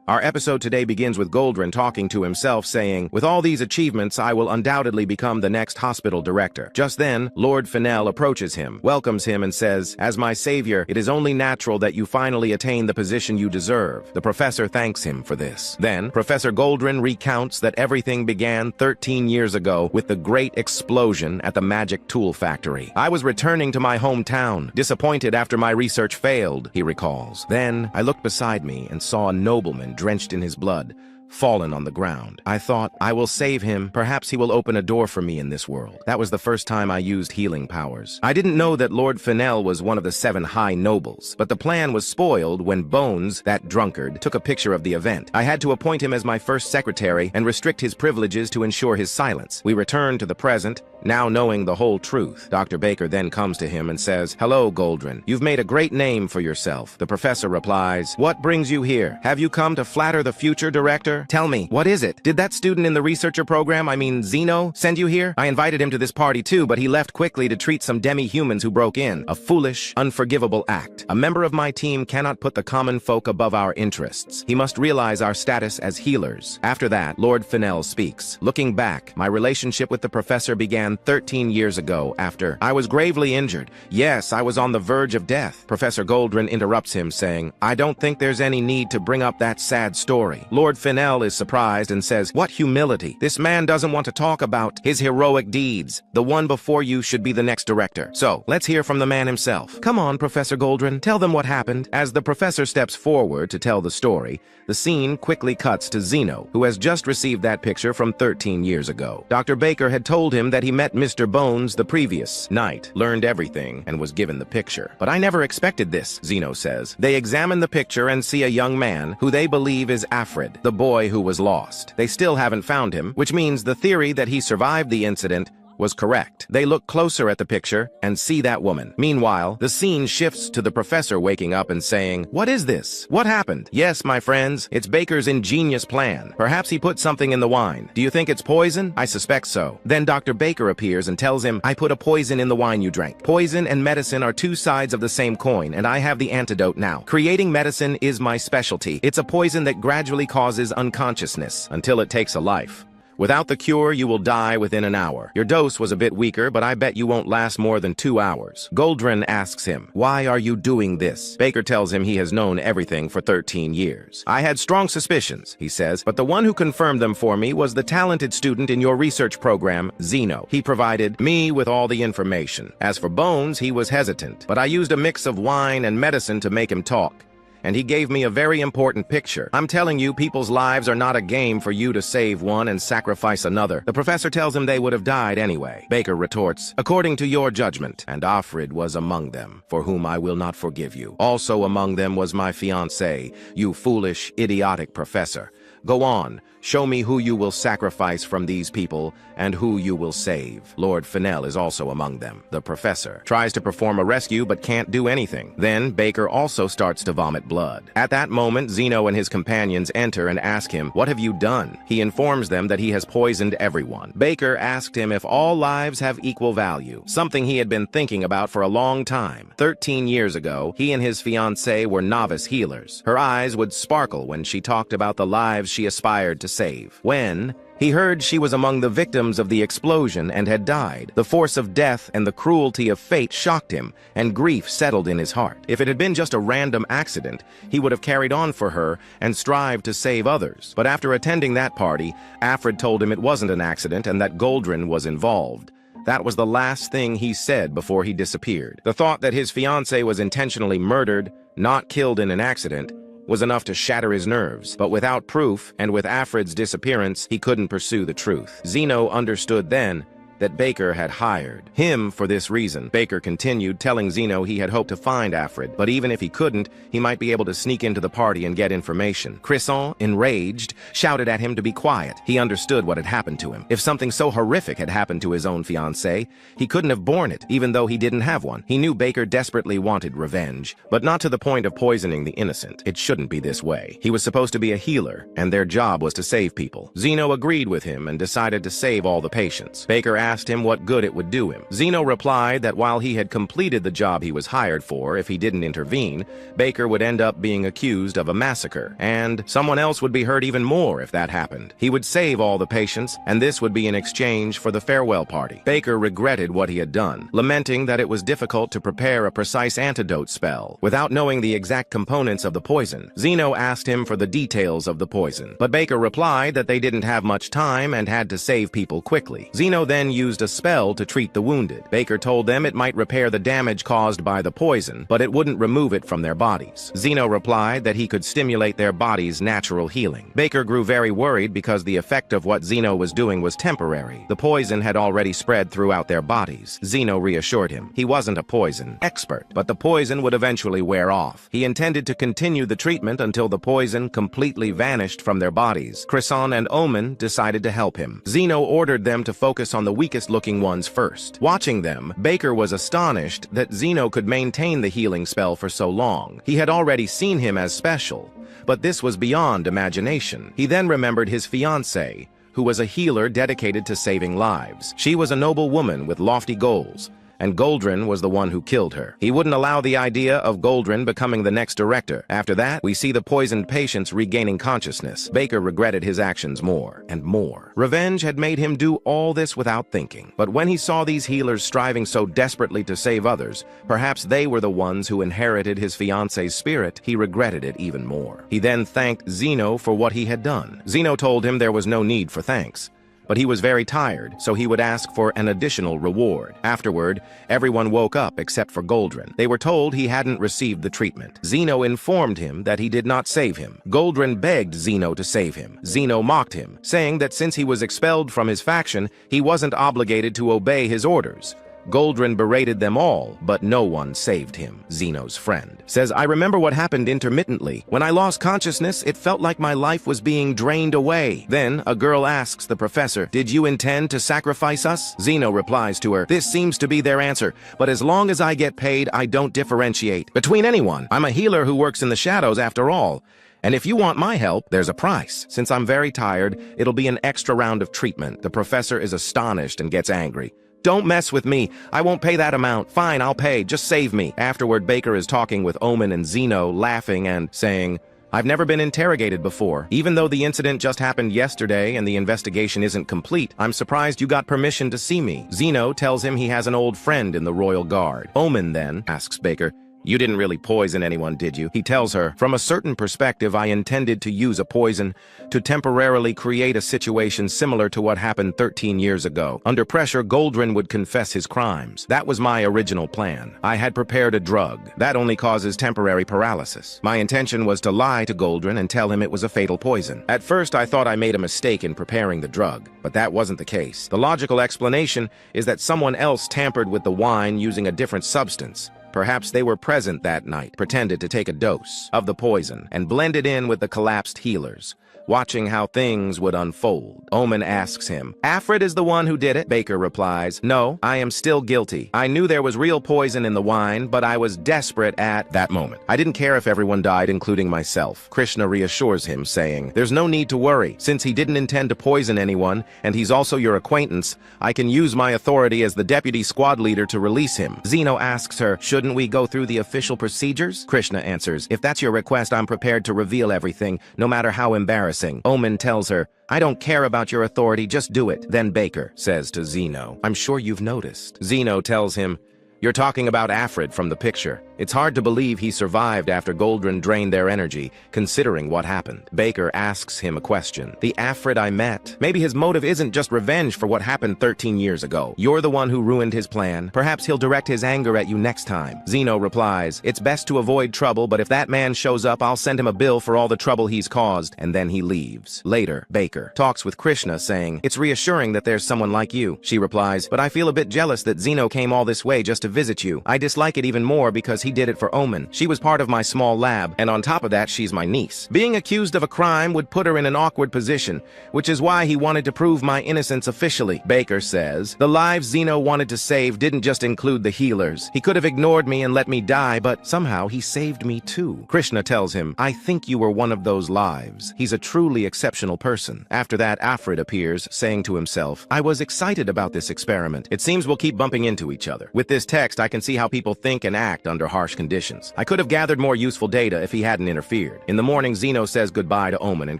Our episode today begins with Goldrin talking to himself, saying, "With all these achievements, I will undoubtedly become the next hospital director." Just then, Lord Fennell approaches him, welcomes him, and says, "As my savior, it is only natural that you finally attain the position you deserve." The professor thanks him for this. Then, Professor Goldrin recounts that everything began 13 years ago with the great explosion at the magic tool factory. "I was returning to my hometown, disappointed after my research failed," he recalls. "Then, I looked beside me and saw a nobleman drenched in his blood, fallen on the ground. I thought, I will save him. Perhaps he will open a door for me in this world." That was the first time I used healing powers. I didn't know that Lord Fennell was one of the 7 high nobles, but the plan was spoiled when Bones, that drunkard, took a picture of the event. I had to appoint him as my first secretary and restrict his privileges to ensure his silence. We return to the present, now knowing the whole truth. Dr. Baker then comes to him and says, "Hello, Goldrin. You've made a great name for yourself." The professor replies, "What brings you here? Have you come to flatter the future director? Tell me, what is it? Did that student in the researcher program, Zeno, send you here? I invited him to this party too, but he left quickly to treat some demi-humans who broke in. A foolish, unforgivable act. A member of my team cannot put the common folk above our interests. He must realize our status as healers." After that, Lord Fennell speaks. "Looking back, my relationship with the professor began 13 years ago after I was gravely injured. Yes, I was on the verge of death." Professor Goldrin interrupts him, saying, "I don't think there's any need to bring up that sad story." Lord Fennell is surprised and says, "What humility. This man doesn't want to talk about his heroic deeds. The one before you should be the next director. So, let's hear from the man himself." "Come on, Professor Goldrin, tell them what happened." As the professor steps forward to tell the story, the scene quickly cuts to Zeno, who has just received that picture from 13 years ago. Dr. Baker had told him that he met Mr. Bones the previous night, learned everything, and was given the picture. "But I never expected this," Zeno says. They examine the picture and see a young man who they believe is Afrid, the boy who was lost. They still haven't found him, which means the theory that he survived the incident was correct. They look closer at the picture and see that woman. Meanwhile, the scene shifts to the professor waking up and saying, "What is this? What happened?" "Yes, my friends, it's Baker's ingenious plan. Perhaps he put something in the wine. Do you think it's poison? I suspect so." Then Dr. Baker appears and tells him, "I put a poison in the wine you drank. Poison and medicine are 2 sides of the same coin, and I have the antidote now. Creating medicine is my specialty. It's a poison that gradually causes unconsciousness until it takes a life. Without the cure, you will die within an hour. Your dose was a bit weaker, but I bet you won't last more than 2 hours." Goldrin asks him, "Why are you doing this?" Baker tells him he has known everything for 13 years. "I had strong suspicions," he says, "but the one who confirmed them for me was the talented student in your research program, Zeno. He provided me with all the information. As for Bones, he was hesitant, but I used a mix of wine and medicine to make him talk. And he gave me a very important picture. I'm telling you, people's lives are not a game for you to save one and sacrifice another." The professor tells him they would have died anyway. Baker retorts, "According to your judgment, and Afrid was among them, for whom I will not forgive you. Also among them was my fiancée, you foolish, idiotic professor. Go on, show me who you will sacrifice from these people and who you will save." Lord Fennell is also among them. The professor tries to perform a rescue but can't do anything. Then Baker also starts to vomit blood. At that moment, Zeno and his companions enter and ask him, "What have you done?" He informs them that he has poisoned everyone. Baker asked him if all lives have equal value, something he had been thinking about for a long time. 13 years ago, he and his fiancée were novice healers. Her eyes would sparkle when she talked about the lives she aspired to save. When he heard she was among the victims of the explosion and had died, the force of death and the cruelty of fate shocked him, and grief settled in his heart. If it had been just a random accident, he would have carried on for her and strived to save others. But after attending that party, Afrid told him it wasn't an accident and that Goldrin was involved. That was the last thing he said before he disappeared. The thought that his fiancée was intentionally murdered, not killed in an accident, was enough to shatter his nerves, but without proof, and with Afrid's disappearance, he couldn't pursue the truth. Zeno understood then that Baker had hired him for this reason. Baker continued, telling Zeno he had hoped to find Afrid, but even if he couldn't, he might be able to sneak into the party and get information. Crisson, enraged, shouted at him to be quiet. He understood what had happened to him. If something so horrific had happened to his own fiancée, he couldn't have borne it, even though he didn't have one. He knew Baker desperately wanted revenge, but not to the point of poisoning the innocent. It shouldn't be this way. He was supposed to be a healer, and their job was to save people. Zeno agreed with him and decided to save all the patients. Baker asked him what good it would do him. Zeno replied that while he had completed the job he was hired for, if he didn't intervene, Baker would end up being accused of a massacre, and someone else would be hurt even more if that happened. He would save all the patients, and this would be in exchange for the farewell party. Baker regretted what he had done, lamenting that it was difficult to prepare a precise antidote spell without knowing the exact components of the poison. Zeno asked him for the details of the poison, but Baker replied that they didn't have much time and had to save people quickly. Zeno then used a spell to treat the wounded. Baker told them it might repair the damage caused by the poison, but it wouldn't remove it from their bodies. Zeno replied that he could stimulate their body's natural healing. Baker grew very worried because the effect of what Zeno was doing was temporary. The poison had already spread throughout their bodies. Zeno reassured him he wasn't a poison expert, but the poison would eventually wear off. He intended to continue the treatment until the poison completely vanished from their bodies. Crisson and Omen decided to help him. Zeno ordered them to focus on the weakest-looking ones first. Watching them, Baker was astonished that Zeno could maintain the healing spell for so long. He had already seen him as special, but this was beyond imagination. He then remembered his fiancée, who was a healer dedicated to saving lives. She was a noble woman with lofty goals, and Goldrin was the one who killed her. He wouldn't allow the idea of Goldrin becoming the next director. After that, we see the poisoned patients regaining consciousness. Baker regretted his actions more and more. Revenge had made him do all this without thinking. But when he saw these healers striving so desperately to save others, perhaps they were the ones who inherited his fiancée's spirit, he regretted it even more. He then thanked Zeno for what he had done. Zeno told him there was no need for thanks, but he was very tired, so he would ask for an additional reward. Afterward, everyone woke up except for Goldrin. They were told he hadn't received the treatment. Zeno informed him that he did not save him. Goldrin begged Zeno to save him. Zeno mocked him, saying that since he was expelled from his faction, he wasn't obligated to obey his orders. Goldrin berated them all, but no one saved him. Zeno's friend says, "I remember what happened intermittently. When I lost consciousness, it felt like my life was being drained away." Then a girl asks the professor, "Did you intend to sacrifice us?" Zeno replies to her, "This seems to be their answer, but as long as I get paid, I don't differentiate between anyone. I'm a healer who works in the shadows after all. And if you want my help, there's a price. Since I'm very tired, it'll be an extra round of treatment." The professor is astonished and gets angry. "Don't mess with me. I won't pay that amount. Fine, I'll pay. Just save me." Afterward, Baker is talking with Omen and Zeno, laughing and saying, "I've never been interrogated before. Even though the incident just happened yesterday and the investigation isn't complete, I'm surprised you got permission to see me." Zeno tells him he has an old friend in the Royal Guard. Omen then asks Baker, "You didn't really poison anyone, did you?" He tells her, "From a certain perspective, I intended to use a poison to temporarily create a situation similar to what happened 13 years ago. Under pressure, Goldrin would confess his crimes. That was my original plan. I had prepared a drug. That only causes temporary paralysis. My intention was to lie to Goldrin and tell him it was a fatal poison. At first, I thought I made a mistake in preparing the drug, but that wasn't the case. The logical explanation is that someone else tampered with the wine using a different substance. Perhaps they were present that night, pretended to take a dose of the poison, and blended in with the collapsed healers, watching how things would unfold. Omen asks him, "Afrid is the one who did it?" Baker replies, "No, I am still guilty. I knew there was real poison in the wine, but I was desperate at that moment. I didn't care if everyone died, including myself." Krishna reassures him, saying, "There's no need to worry. Since he didn't intend to poison anyone, and he's also your acquaintance, I can use my authority as the deputy squad leader to release him." Zeno asks her, "Shouldn't we go through the official procedures?" Krishna answers, "If that's your request, I'm prepared to reveal everything, no matter how embarrassing." Omen tells her, "I don't care about your authority, just do it." Then Baker says to Zeno, "I'm sure you've noticed." Zeno tells him, "You're talking about Afrid from the picture. It's hard to believe he survived after Goldrin drained their energy, considering what happened." Baker asks him a question. "The Afrid I met, maybe his motive isn't just revenge for what happened 13 years ago. You're the one who ruined his plan. Perhaps he'll direct his anger at you next time." Zeno replies, "It's best to avoid trouble, but if that man shows up, I'll send him a bill for all the trouble he's caused," and then he leaves. Later, Baker talks with Krishna, saying, "It's reassuring that there's someone like you." She replies, "But I feel a bit jealous that Zeno came all this way just to visit you. I dislike it even more because he did it for Omen. She was part of my small lab, and on top of that, she's my niece. Being accused of a crime would put her in an awkward position, which is why he wanted to prove my innocence officially. Baker says, the lives Zeno wanted to save didn't just include the healers. He could have ignored me and let me die, but somehow he saved me too. Krishna tells him, I think you were one of those lives. He's a truly exceptional person. After that, Afrid appears, saying to himself, I was excited about this experiment. It seems we'll keep bumping into each other. With this text, I can see how people think and act under harsh conditions. I could have gathered more useful data if he hadn't interfered. In the morning, Zeno says goodbye to Omen and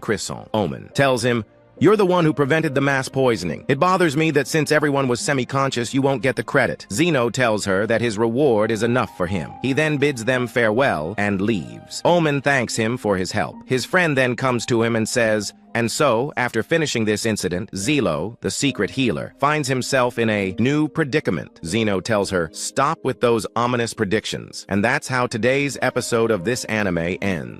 Crisson. Omen tells him, you're the one who prevented the mass poisoning. It bothers me that since everyone was semi-conscious, you won't get the credit. Zeno tells her that his reward is enough for him. He then bids them farewell and leaves. Omen thanks him for his help. His friend then comes to him and says, and so, after finishing this incident, Zelo, the secret healer, finds himself in a new predicament. Zeno tells her, stop with those ominous predictions. And that's how today's episode of this anime ends.